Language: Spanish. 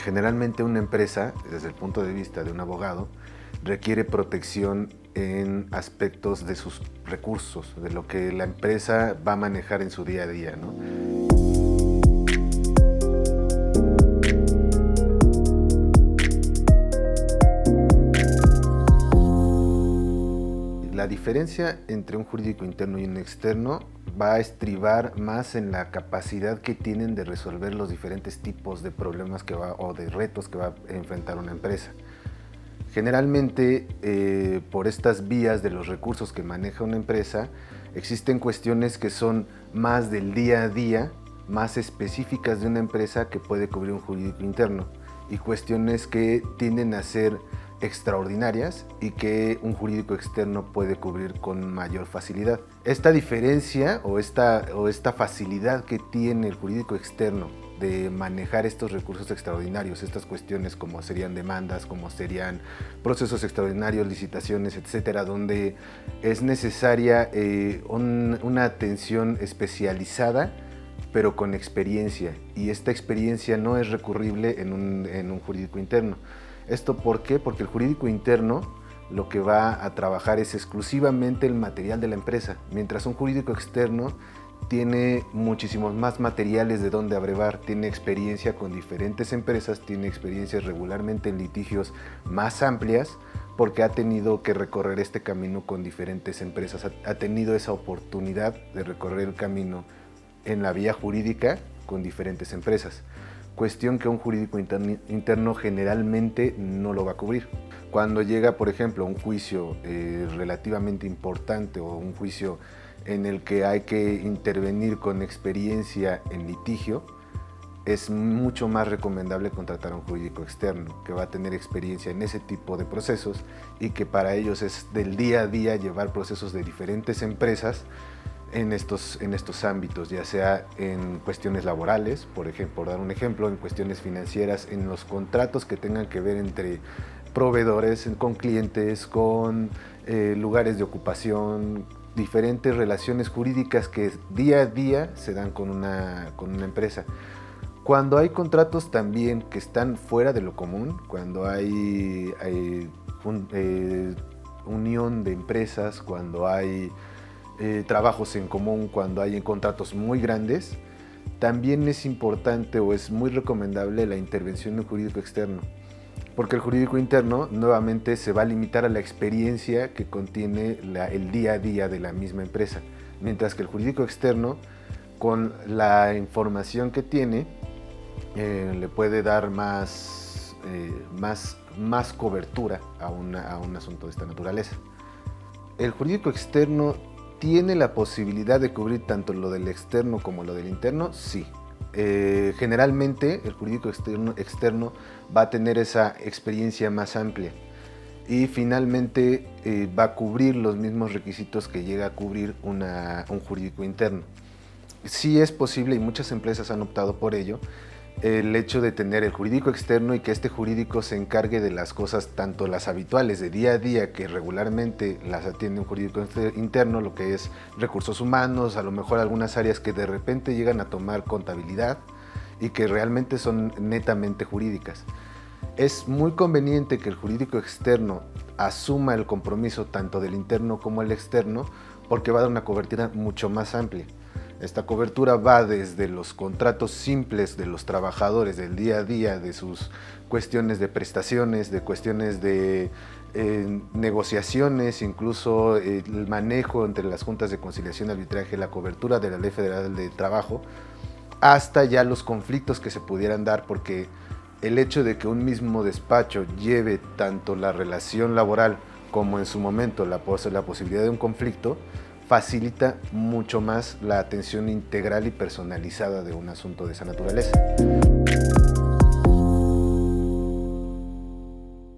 Generalmente una empresa, desde el punto de vista de un abogado, requiere protección en aspectos de sus recursos, de lo que la empresa va a manejar en su día a día, ¿no? La diferencia entre un jurídico interno y un externo va a estribar más en la capacidad que tienen de resolver los diferentes tipos de problemas o de retos que va a enfrentar una empresa. Generalmente, por estas vías de los recursos que maneja una empresa, existen cuestiones que son más del día a día, más específicas de una empresa que puede cubrir un jurídico interno, y cuestiones que tienden a ser extraordinarias y que un jurídico externo puede cubrir con mayor facilidad. Esta diferencia o esta facilidad que tiene el jurídico externo de manejar estos recursos extraordinarios, estas cuestiones como serían demandas, como serían procesos extraordinarios, licitaciones, etcétera, donde es necesaria una atención especializada, pero con experiencia, y esta experiencia no es recurrible en un jurídico interno. ¿Esto por qué? Porque el jurídico interno lo que va a trabajar es exclusivamente el material de la empresa, mientras un jurídico externo tiene muchísimos más materiales de donde abrevar, tiene experiencia con diferentes empresas, tiene experiencias regularmente en litigios más amplias, porque ha tenido que recorrer este camino con diferentes empresas, ha tenido esa oportunidad de recorrer el camino en la vía jurídica con diferentes empresas. Cuestión que un jurídico interno generalmente no lo va a cubrir. Cuando llega, por ejemplo, un juicio relativamente importante o un juicio en el que hay que intervenir con experiencia en litigio, es mucho más recomendable contratar a un jurídico externo que va a tener experiencia en ese tipo de procesos y que para ellos es del día a día llevar procesos de diferentes empresas en estos ámbitos, ya sea en cuestiones laborales, por ejemplo, por dar un ejemplo, en cuestiones financieras, en los contratos que tengan que ver entre proveedores, con clientes, con lugares de ocupación, diferentes relaciones jurídicas que día a día se dan con una empresa. Cuando hay contratos también que están fuera de lo común, cuando hay unión de empresas, cuando hay trabajos en común, cuando hay contratos muy grandes, también es importante o es muy recomendable la intervención de un jurídico externo, porque el jurídico interno nuevamente se va a limitar a la experiencia que contiene el día a día de la misma empresa, mientras que el jurídico externo, con la información que tiene, le puede dar más cobertura a un asunto de esta naturaleza. El jurídico externo ¿tiene la posibilidad de cubrir tanto lo del externo como lo del interno? Sí. Generalmente el jurídico externo va a tener esa experiencia más amplia y finalmente va a cubrir los mismos requisitos que llega a cubrir un jurídico interno. Sí es posible, y muchas empresas han optado por ello, el hecho de tener el jurídico externo y que este jurídico se encargue de las cosas, tanto las habituales de día a día, que regularmente las atiende un jurídico interno, lo que es recursos humanos, a lo mejor algunas áreas que de repente llegan a tomar contabilidad y que realmente son netamente jurídicas. Es muy conveniente que el jurídico externo asuma el compromiso tanto del interno como el externo, porque va a dar una cobertura mucho más amplia. Esta cobertura va desde los contratos simples de los trabajadores del día a día, de sus cuestiones de prestaciones, de cuestiones de negociaciones, incluso el manejo entre las juntas de conciliación y arbitraje, la cobertura de la Ley Federal de Trabajo, hasta ya los conflictos que se pudieran dar, porque el hecho de que un mismo despacho lleve tanto la relación laboral como en su momento la posibilidad de un conflicto, facilita mucho más la atención integral y personalizada de un asunto de esa naturaleza.